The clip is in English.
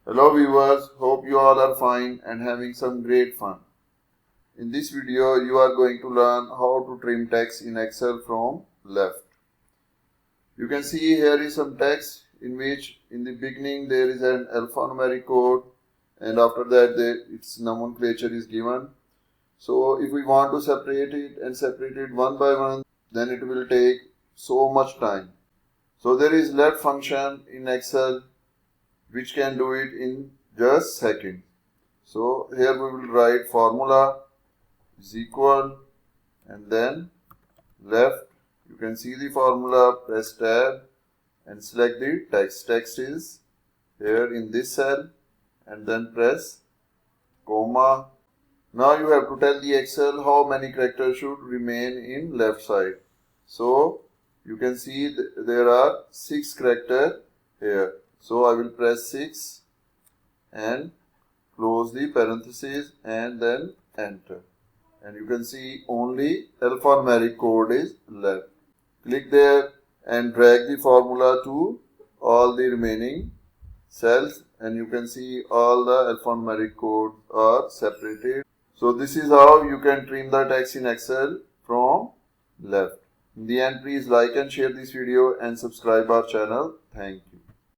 Hello viewers, hope you all are fine and having some great fun. In this video, you are going to learn how to trim text in Excel from left. You can see here is some text in which in the beginning there is an alphanumeric code and after that its nomenclature is given. So if we want to separate it one by one, then it will take so much time. So there is let function in Excel which can do it in just seconds. So here we will write formula is equal and then left. You can see the formula, press tab and select the text. Text is here in this cell and then press comma. Now you have to tell the Excel how many characters should remain in left side. So you can see there are 6 characters here. So I will press 6 and close the parenthesis and then enter. And you can see only alphanumeric code is left. Click there and drag the formula to all the remaining cells and you can see all the alphanumeric codes are separated. So this is how you can trim the text in Excel from left. In the end, please like and share this video and subscribe our channel. Thank you.